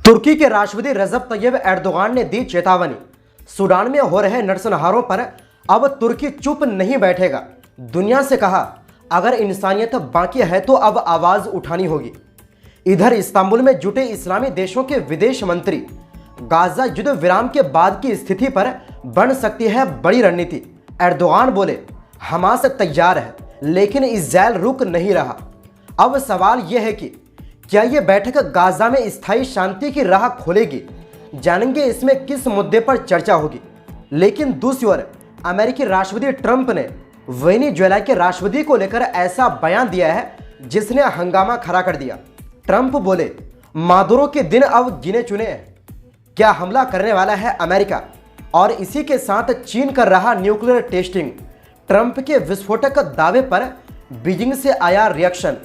तुर्की के राष्ट्रपति रजब Tayyip Erdogan ने दी चेतावनी। सूडान में हो रहे नरसंहारों पर अब तुर्की चुप नहीं बैठेगा। दुनिया से कहा, अगर इंसानियत बाकी है तो अब आवाज उठानी होगी। इधर इस्तांबुल में जुटे इस्लामी देशों के विदेश मंत्री गाजा युद्ध विराम के बाद की स्थिति पर बन सकती है बड़ी रणनीति। एर्दोगान बोले, हमास तैयार है लेकिन इस्राइल रुक नहीं रहा। अब सवाल यह है कि क्या यह बैठक गाजा में स्थायी शांति की राह खोलेगी? जानेंगे इसमें किस मुद्दे पर चर्चा होगी। लेकिन दूसरी ओर अमेरिकी राष्ट्रपति ट्रंप ने वेनेजुएला के राष्ट्रपति को लेकर ऐसा बयान दिया है जिसने हंगामा खड़ा कर दिया। ट्रंप बोले, मादुरो के दिन अब गिने चुने हैं। क्या हमला करने वाला है अमेरिका? और इसी के साथ चीन कर रहा न्यूक्लियर टेस्टिंग। ट्रंप के विस्फोटक दावे पर बीजिंग से आया रिएक्शन।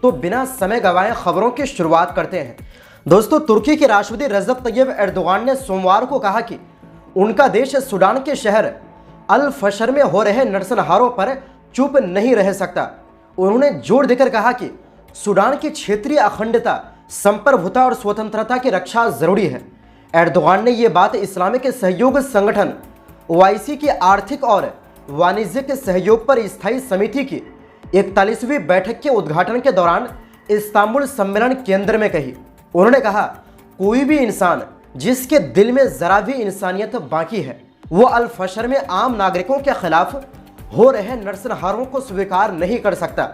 तो बिना समय गंवाए खबरों की शुरुआत करते हैं। दोस्तों, तुर्की के राष्ट्रपति रजब तैयब एर्दोगान ने सोमवार को कहा कि उनका देश सूडान के शहर अल फशर में हो रहे नरसंहारों पर चुप नहीं रह सकता। उन्होंने जोर देकर कहा कि सूडान की क्षेत्रीय अखंडता, संप्रभुता और स्वतंत्रता की रक्षा जरूरी है। एर्दोगान ने ये बात इस्लामिक सहयोग संगठन ओआईसी की आर्थिक और वाणिज्यिक सहयोग पर स्थायी समिति की 41वीं बैठक के उद्घाटन के दौरान इस्तांबुल सम्मेलन केंद्र में कही। उन्होंने कहा, कोई भी इंसान जिसके दिल में जरा भी इंसानियत बाकी है वो अल फशर में आम नागरिकों के खिलाफ हो रहे नरसंहारों को स्वीकार नहीं कर सकता।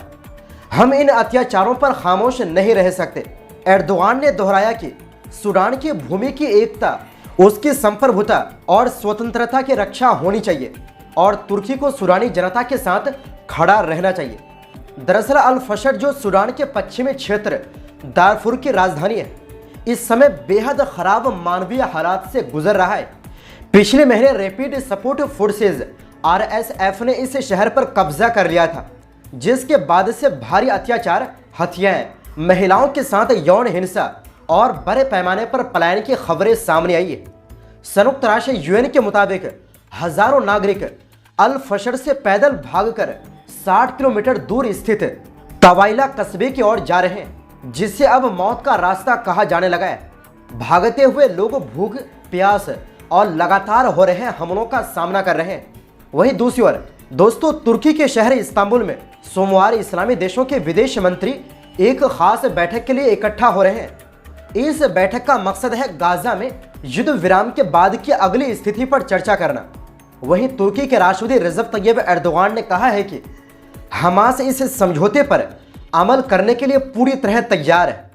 हम इन अत्याचारों पर खामोश नहीं रह सकते। एर्दोगान ने दोहराया कि सूडान की भूमि की एकता, उसकी संप्रभुता और स्वतंत्रता की रक्षा होनी चाहिए और तुर्की को सूडानी जनता के साथ खड़ा रहना चाहिए। दरअसल अल फशर जो सूडान के पश्चिमी क्षेत्र दारफुर की राजधानी है, इस समय बेहद खराब मानवीय हालात से गुजर रहा है। पिछले महीने रैपिड सपोर्ट फोर्सेज आरएसएफ ने इस शहर पर कब्जा कर लिया था, जिसके बाद से भारी अत्याचार, हत्याएं, महिलाओं के साथ यौन हिंसा और बड़े पैमाने पर पलायन की खबरें सामने आई है। संयुक्त राष्ट्र यूएन के मुताबिक हजारों नागरिक अल फशर से पैदल भागकर 60 किलोमीटर दूर स्थित तवाइला कस्बे की ओर जा रहे हैं, जिसे अब मौत का रास्ता कहा जाने लगा है। भागते हुए लोग भूख, प्यास और लगातार हो रहे हमलों का सामना कर रहे हैं। वहीं दूसरी ओर दोस्तों, तुर्की के शहर इस्तांबुल में सोमवार इस्लामी देशों के विदेश मंत्री एक खास बैठक के लिए इकट्ठा हो रहे हैं। इस बैठक का मकसद है गाजा में युद्ध विराम के बाद की अगली स्थिति पर चर्चा करना। वहीं तुर्की के राष्ट्रपति रजब तैयब एर्दोगान ने कहा है कि हमास इस समझौते पर अमल करने के लिए पूरी तरह तैयार है।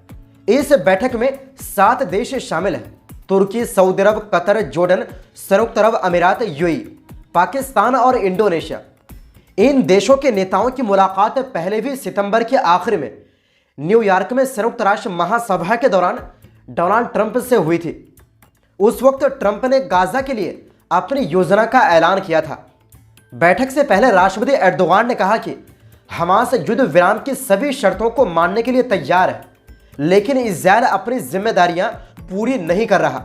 इस बैठक में 7 देश शामिल हैं: तुर्की, सऊदी अरब, कतर, जॉर्डन, संयुक्त अरब अमीरात, यूएई, पाकिस्तान और इंडोनेशिया। इन देशों के नेताओं की मुलाकात पहले भी सितंबर के आखिर में न्यूयॉर्क में संयुक्त राष्ट्र महासभा के दौरान डोनाल्ड ट्रंप से हुई थी। उस वक्त ट्रंप ने गाजा के लिए अपनी योजना का ऐलान किया था। बैठक से पहले राष्ट्रपति एर्दोगान ने कहा कि हमास युद्ध विराम की सभी शर्तों को मानने के लिए तैयार है, लेकिन इस्राइल अपनी जिम्मेदारियां पूरी नहीं कर रहा।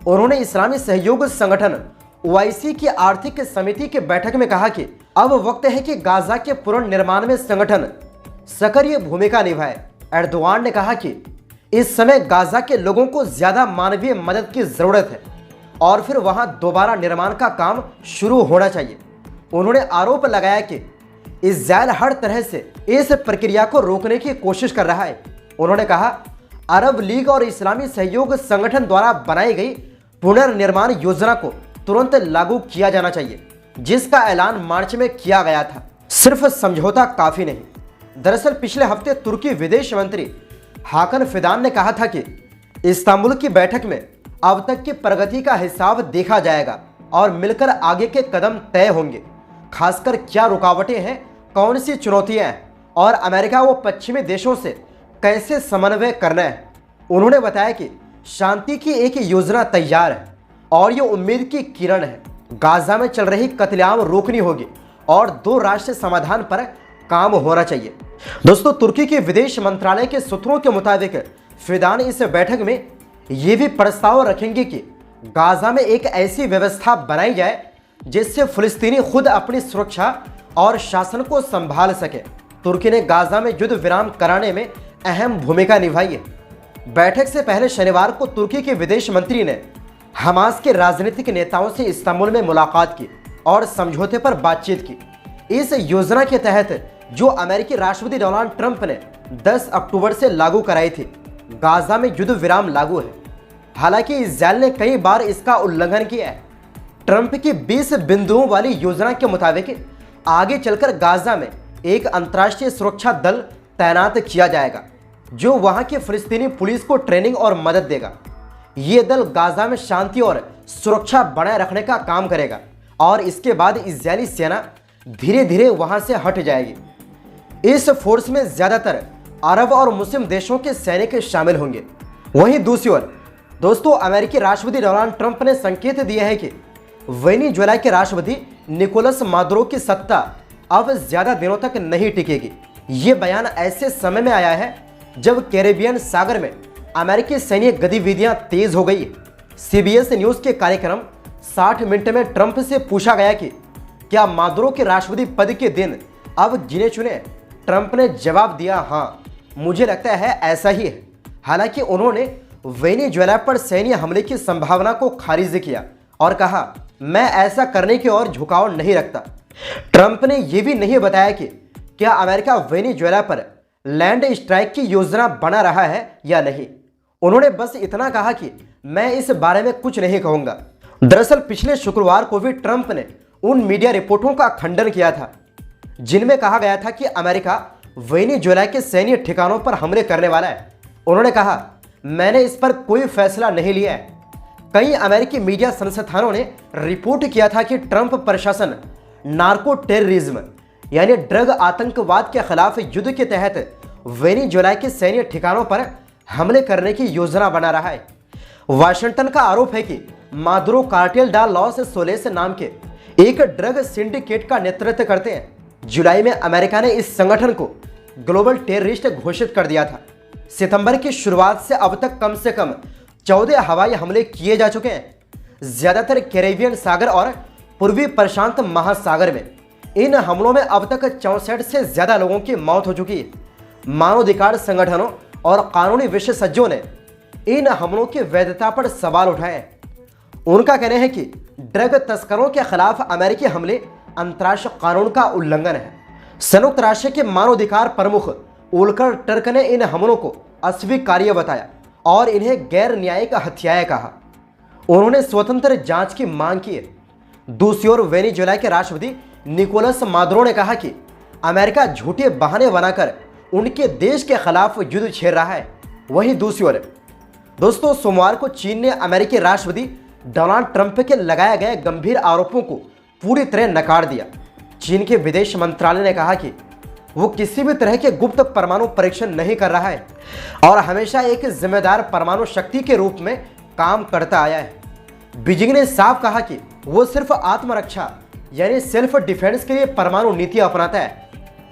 उन्होंने इस्लामी सहयोग संगठन ओआईसी की आर्थिक समिति की बैठक में कहा कि अब वक्त है कि गाजा के पुनर्निर्माण में संगठन सक्रिय भूमिका निभाए। एर्दोगान ने कहा कि इस समय गाजा के लोगों को ज्यादा मानवीय मदद की जरूरत है और फिर वहां दोबारा निर्माण का काम शुरू होना चाहिए। उन्होंने आरोप लगाया कि इस्राइल हर तरह से इस प्रक्रिया को रोकने की कोशिश कर रहा है। उन्होंने कहा, अरब लीग और इस्लामी सहयोग संगठन द्वारा बनाई गई पुनर्निर्माण योजना को तुरंत लागू किया जाना चाहिए, जिसका ऐलान मार्च में किया गया था। सिर्फ समझौता काफी नहीं। दरअसल पिछले हफ्ते तुर्की विदेश मंत्री हाकन फिदान ने कहा था कि इस्तांबुल की बैठक में अब तक की प्रगति का हिसाब देखा जाएगा और मिलकर आगे के कदम तय होंगे। खासकर क्या रुकावटें हैं, कौन सी चुनौतियां हैं और अमेरिका व पश्चिमी देशों से कैसे समन्वय करना है। उन्होंने बताया कि शांति की एक योजना तैयार है और ये उम्मीद की किरण है। गाजा में चल रही कत्लेआम रोकनी होगी और 2 राष्ट्र समाधान पर काम होना चाहिए। दोस्तों, तुर्की के विदेश मंत्रालय के सूत्रों के मुताबिक फिदान इस बैठक में ये भी प्रस्ताव रखेंगे कि गाजा में एक ऐसी व्यवस्था बनाई जाए जिससे फिलिस्तीनी खुद अपनी सुरक्षा और शासन को संभाल सके। तुर्की ने गाजा में युद्ध विराम कराने में अहम भूमिका निभाई है। बैठक से पहले शनिवार को तुर्की के विदेश मंत्री ने हमास के राजनीतिक नेताओं से इस्तांबुल में मुलाकात की और समझौते पर बातचीत की। इस योजना के तहत जो अमेरिकी राष्ट्रपति डोनाल्ड ट्रंप ने 10 अक्टूबर से लागू कराई थी, गाजा में युद्ध विराम लागू है। हालांकि इजरायल ने कई बार इसका उल्लंघन किया है। ट्रंप की 20 बिंदुओं वाली योजना के मुताबिक आगे चलकर गाजा में एक अंतर्राष्ट्रीय सुरक्षा दल तैनात किया जाएगा जो वहां की फिलिस्तीनी पुलिस को ट्रेनिंग और मदद देगा। ये दल गाजा में शांति और सुरक्षा बनाए रखने का काम करेगा और इसके बाद इजरायली सेना धीरे धीरे वहां से हट जाएगी। इस फोर्स में ज्यादातर अरब और मुस्लिम देशों के सैनिक शामिल होंगे। वहीं दूसरी ओर दोस्तों, अमेरिकी राष्ट्रपति डोनाल्ड ट्रंप ने संकेत दिया है कि वेनेजुएला के राष्ट्रपति निकोलस मादुरो की सत्ता अब ज्यादा दिनों तक नहीं टिकेगी। ये बयान ऐसे समय में आया है जब कैरेबियन सागर में अमेरिकी सैन्य गतिविधियां तेज हो गई। CBS न्यूज के कार्यक्रम 60 मिनट में ट्रंप से पूछा गया कि क्या मादुरो के राष्ट्रपति पद के दिन अब गिने चुने? ट्रंप ने जवाब दिया, हाँ, मुझे लगता है ऐसा ही है। हालांकि उन्होंने वेनेजुएला पर सैन्य हमले की संभावना को खारिज किया और कहा, मैं ऐसा करने की ओर झुकाव नहीं रखता। ट्रंप ने यह भी नहीं बताया कि क्या अमेरिका वेनेजुएला पर लैंड स्ट्राइक की योजना बना रहा है या नहीं। उन्होंने बस इतना कहा कि मैं इस बारे में कुछ नहीं कहूंगा। दरअसल पिछले शुक्रवार को भी ट्रंप ने उन मीडिया रिपोर्टों का खंडन किया था जिनमें कहा गया था कि अमेरिका वेनेजुएला के सैन्य ठिकानों पर हमले करने वाला है। उन्होंने कहा, मैंने इस पर कोई फैसला नहीं लिया है। कई अमेरिकी मीडिया संस्थानों ने रिपोर्ट किया था कि ट्रंप प्रशासन नार्को टेररिज्म यानी ड्रग आतंकवाद के खिलाफ युद्ध के तहत वेनेजुएला के सैन्य ठिकानों पर हमले करने की योजना बना रहा है। वाशिंगटन का आरोप है कि मादुरो कार्टेल डा लॉस सोलेस नाम के एक ड्रग सिंडिकेट का नेतृत्व करते हैं। जुलाई में अमेरिका ने इस संगठन को ग्लोबल टेररिस्ट घोषित कर दिया था। सितंबर की शुरुआत से अब तक कम से कम 14 हवाई हमले किए जा चुके हैं, ज्यादातर कैरेबियन सागर और पूर्वी प्रशांत महासागर में। इन हमलों में अब तक 64 से ज्यादा लोगों की मौत हो चुकी है। मानवाधिकार संगठनों और कानूनी विशेषज्ञों ने इन हमलों की वैधता पर सवाल उठाए हैं। उनका कहना है कि ड्रग तस्करों के खिलाफ अमेरिकी हमले अंतर्राष्ट्रीय कानून का उल्लंघन है। संयुक्त राष्ट्र के मानवाधिकार प्रमुख वोल्कर टर्क ने इन हमलों को अस्वीकार्य बताया और इन्हें गैर न्यायिक हत्याएं कहा। उन्होंने स्वतंत्र जांच की मांग की है। दूसरी ओर वेनेजुएला के राष्ट्रपति निकोलस मादुरो ने कहा कि अमेरिका झूठे बहाने बनाकर उनके देश के खिलाफ युद्ध छेड़ रहा है। वहीं दूसरी ओर दोस्तों, सोमवार को चीन ने अमेरिकी राष्ट्रपति डोनाल्ड ट्रंप के लगाए गए गंभीर आरोपों को पूरी तरह नकार दिया। चीन के विदेश मंत्रालय ने कहा कि वो किसी भी तरह के गुप्त परमाणु परीक्षण नहीं कर रहा है और हमेशा एक जिम्मेदार परमाणु शक्ति के रूप में काम करता आया है। बीजिंग ने साफ कहा कि वो सिर्फ आत्मरक्षा यानी सेल्फ डिफेंस के लिए परमाणु नीति अपनाता है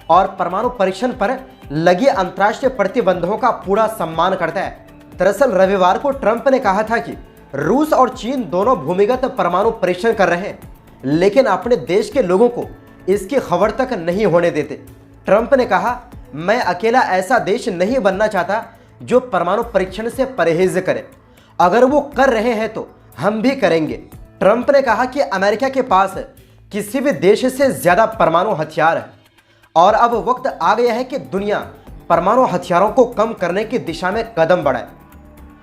और परमाणु परीक्षण पर लगे अंतर्राष्ट्रीय प्रतिबंधों का पूरा सम्मान करता है। दरअसल रविवार को ट्रंप ने कहा था कि रूस और चीन दोनों भूमिगत परमाणु परीक्षण कर रहे हैं, लेकिन अपने देश के लोगों को इसकी खबर तक नहीं होने देते। ट्रंप ने कहा, मैं अकेला ऐसा देश नहीं बनना चाहता जो परमाणु परीक्षण से परहेज करे। अगर वो कर रहे हैं तो हम भी करेंगे। ट्रंप ने कहा कि अमेरिका के पास किसी भी देश से ज्यादा परमाणु हथियार है और अब वक्त आ गया है कि दुनिया परमाणु हथियारों को कम करने की दिशा में कदम बढ़ाए।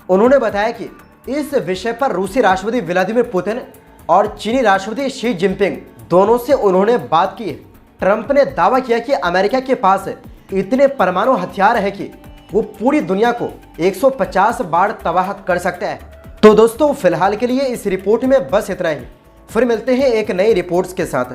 उन्होंने बताया कि इस विषय पर रूसी राष्ट्रपति व्लादिमीर पुतिन और चीनी राष्ट्रपति शी जिनपिंग दोनों से उन्होंने बात की है। ट्रंप ने दावा किया कि अमेरिका के पास इतने परमाणु हथियार है कि वो पूरी दुनिया को 150 बार तबाह कर सकता है। तो दोस्तों, फिलहाल के लिए इस रिपोर्ट में बस इतना ही। फिर मिलते हैं एक नई रिपोर्ट्स के साथ।